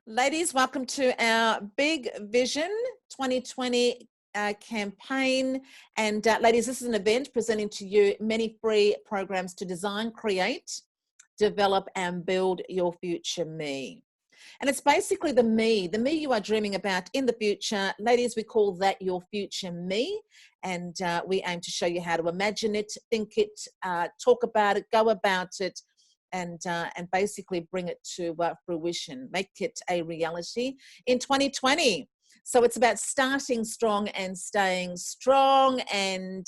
Ladies, welcome to our Big Vision 2020 campaign. And ladies, this is an event presenting to you many free programs to design, create, develop, and build your future me. And it's basically the me you are dreaming about in the future. Ladies, we call that your future me. And we aim to show you how to imagine it, think it, talk about it, go about it, and basically bring it to fruition, make it a reality in 2020. So it's about starting strong and staying strong. And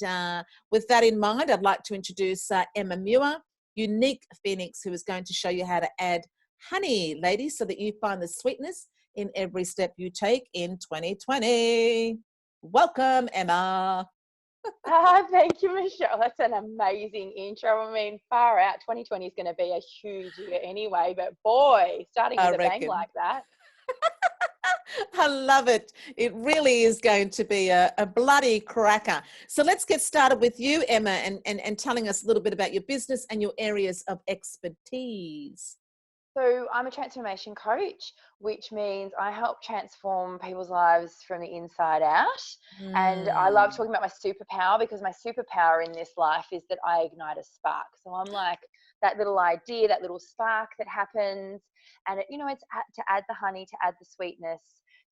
with that in mind, I'd like to introduce Emma Muir, unique Phoenix, who is going to show you how to add honey, ladies, so that you find the sweetness in every step you take in 2020. Welcome, Emma. Thank you, Michelle. That's an amazing intro. I mean, far out. 2020 is going to be a huge year anyway, but boy, starting with a bang like that. I love it. It really is going to be a bloody cracker. So let's get started with you, Emma, and telling us a little bit about your business and your areas of expertise. So I'm a transformation coach, which means I help transform people's lives from the inside out. And I love talking about my superpower, because my superpower in this life is that I ignite a spark. So I'm like that little idea, that little spark that happens. And, it's to add the honey, to add the sweetness,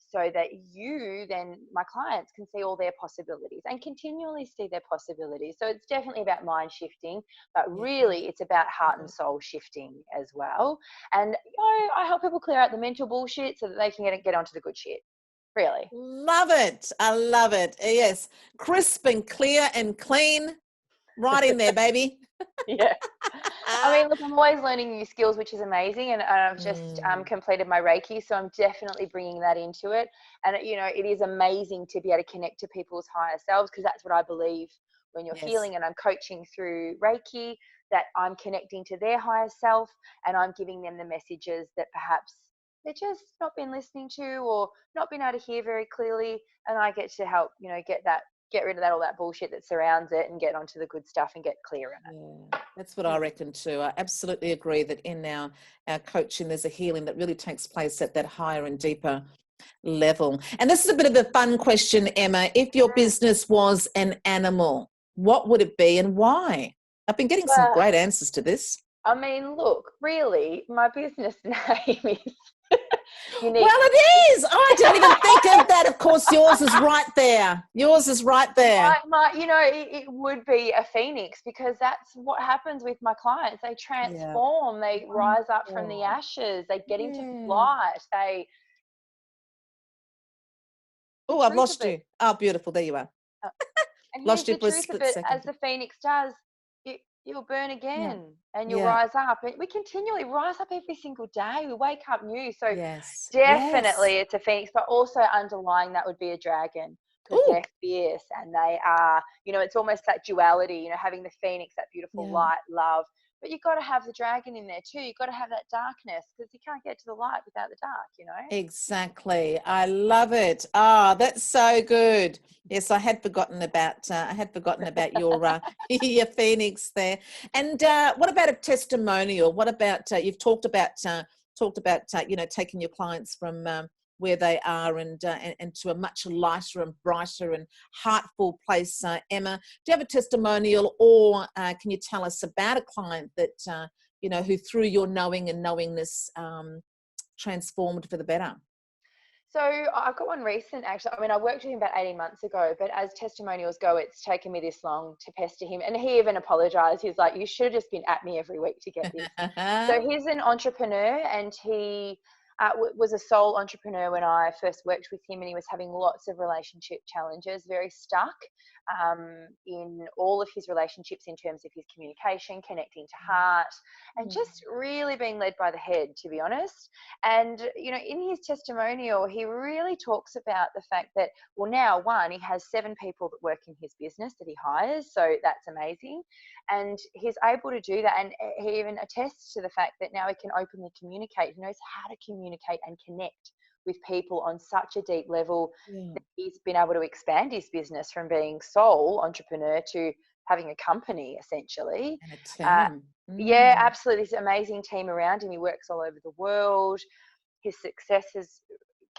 so that you then, my clients, can see all their possibilities and continually see their possibilities. So it's definitely about mind shifting, but really it's about heart and soul shifting as well. And I help people clear out the mental bullshit so that they can get onto the good shit. Really. Love it. I love it. Yes. Crisp and clear and clean. Right in there, baby. Yeah. I mean, look, I'm always learning new skills, which is amazing. And I've just completed my Reiki, so I'm definitely bringing that into it. And, it is amazing to be able to connect to people's higher selves, because that's what I believe when you're healing and I'm coaching through Reiki, that I'm connecting to their higher self and I'm giving them the messages that perhaps they're just not been listening to or not been able to hear very clearly. And I get to help, get rid of all that bullshit that surrounds it and get onto the good stuff and get clear in it. Yeah, that's what I reckon too. I absolutely agree that in our coaching, there's a healing that really takes place at that higher and deeper level. And this is a bit of a fun question, Emma. If your business was an animal, what would it be and why? I've been getting some great answers to this. I mean, look, really, my business name is unique. Well, it is. I didn't even think of that. Of course, yours is right there. Yours is right there. It would be a phoenix, because that's what happens with my clients. They transform. They rise up from the ashes. They get into light. Oh, I've lost you. Oh, beautiful. There you are. And lost you for a split split second. as the phoenix does, you'll burn again and you'll rise up. And we continually rise up every single day. We wake up new. So definitely it's a phoenix, but also underlying that would be a dragon, because they're fierce and they are, it's almost that duality, having the phoenix, that beautiful light, love. But you've got to have the dragon in there too. You've got to have that darkness, because you can't get to the light without the dark, Exactly. I love it. Ah, that's so good. Yes, I had forgotten about your your phoenix there. And what about a testimonial? What about you've talked about taking your clients from where they are and to a much lighter and brighter and heartful place. Emma, do you have a testimonial, or can you tell us about a client that who through your knowing and knowingness transformed for the better? So I've got one recent, actually. I mean, I worked with him about 18 months ago, but as testimonials go, it's taken me this long to pester him. And he even apologized. He's like, you should have just been at me every week to get this. So he's an entrepreneur, and he was a sole entrepreneur when I first worked with him, and he was having lots of relationship challenges, very stuck in all of his relationships in terms of his communication, connecting to heart, and just really being led by the head, to be honest. And, in his testimonial, he really talks about the fact that, well, now, one, he has 7 people that work in his business that he hires. So that's amazing. And he's able to do that. And he even attests to the fact that now he can openly communicate. He knows how to communicate and connect with people on such a deep level that he's been able to expand his business from being sole entrepreneur to having a company, essentially. And a team. Yeah, absolutely. This amazing team around him. He works all over the world. his success has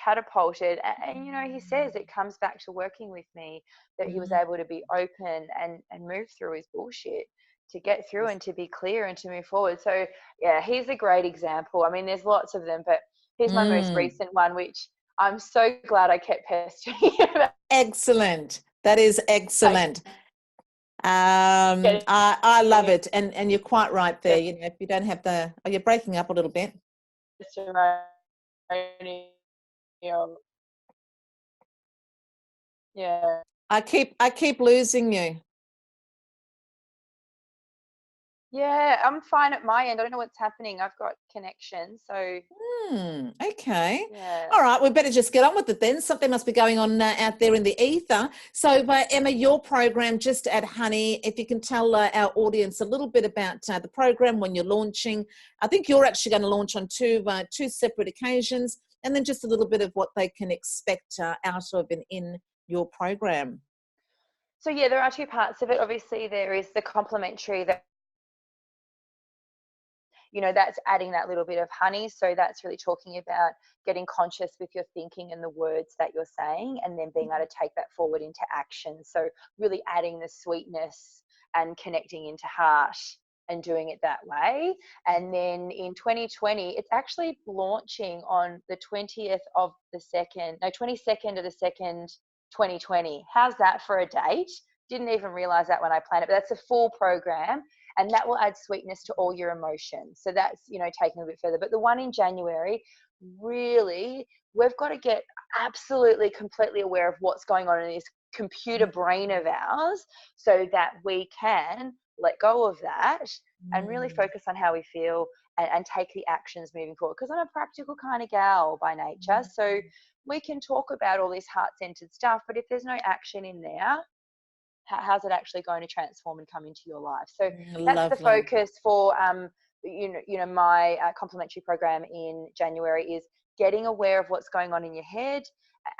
catapulted. And you know, he says it comes back to working with me, that he was able to be open and move through his bullshit to get through and to be clear and to move forward. So yeah, he's a great example. I mean, there's lots of them, but here's my most recent one, which I'm so glad I kept pestering him about. Excellent. That is excellent. I love it. And you're quite right there. You know, if you don't have the, oh, you're breaking up a little bit. Yeah. I keep losing you. Yeah, I'm fine at my end. I don't know what's happening. I've got connection, so. Okay. Yeah. All right. We better just get on with it then. Something must be going on out there in the ether. So, Emma, your program just at Honey, if you can tell our audience a little bit about the program when you're launching. I think you're actually going to launch on two separate occasions, and then just a little bit of what they can expect out of and in your program. So yeah, there are two parts of it. Obviously, there is the complimentary that, you know, that's adding that little bit of honey. So that's really talking about getting conscious with your thinking and the words that you're saying, and then being able to take that forward into action. So really adding the sweetness and connecting into heart and doing it that way. And then in 2020, it's actually launching on the 22nd of the 2nd, 2020. How's that for a date? Didn't even realize that when I planned it, but that's a full program. And that will add sweetness to all your emotions. So that's, you know, taking a bit further. But the one in January, really, we've got to get absolutely completely aware of what's going on in this computer brain of ours, so that we can let go of that and really focus on how we feel and take the actions moving forward. Because I'm a practical kind of gal by nature. So we can talk about all this heart-centered stuff, but if there's no action in there, how's it actually going to transform and come into your life? So that's the focus for my complimentary program in January, is getting aware of what's going on in your head,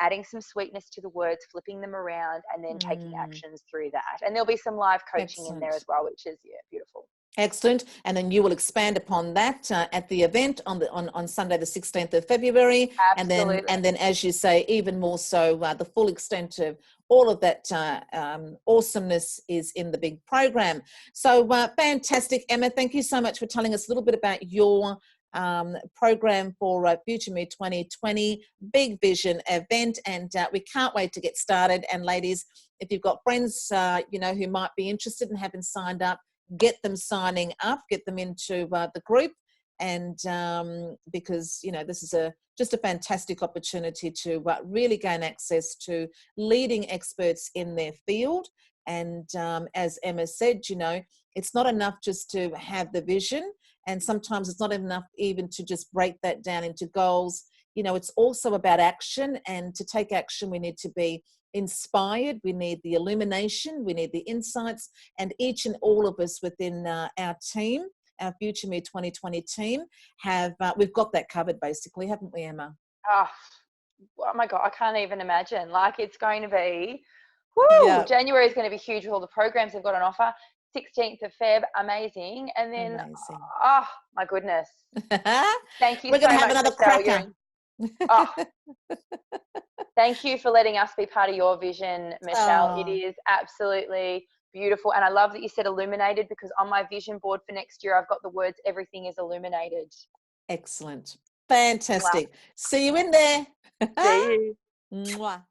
adding some sweetness to the words, flipping them around, and then taking actions through that. And there'll be some live coaching in there as well, which is beautiful. Excellent. And then you will expand upon that at the event on Sunday, the 16th of February. Absolutely. And then, as you say, even more so, the full extent of all of that awesomeness is in the big program. So fantastic, Emma. Thank you so much for telling us a little bit about your program for Future Me 2020 Big Vision event. And we can't wait to get started. And ladies, if you've got friends, who might be interested and haven't signed up, get them signing up, get them into the group, and because this is just a fantastic opportunity to really gain access to leading experts in their field. And as Emma said, it's not enough just to have the vision, and sometimes it's not enough even to just break that down into goals. It's also about action, and to take action we need to be inspired, we need the illumination, we need the insights, and each and all of us within our team, our Future Me 2020 team, we've got that covered basically, haven't we, Emma? Oh my God, I can't even imagine. Like, it's going to be, January is going to be huge with all the programs they've got on offer. 16th of Feb, amazing. And then, oh my goodness. Thank you We're going so to have much, another Michelle. cracker. Thank you for letting us be part of your vision, Michelle. It is absolutely beautiful. And I love that you said illuminated, because on my vision board for next year, I've got the words, everything is illuminated. Excellent. Fantastic. See you in there. See you. Mwah.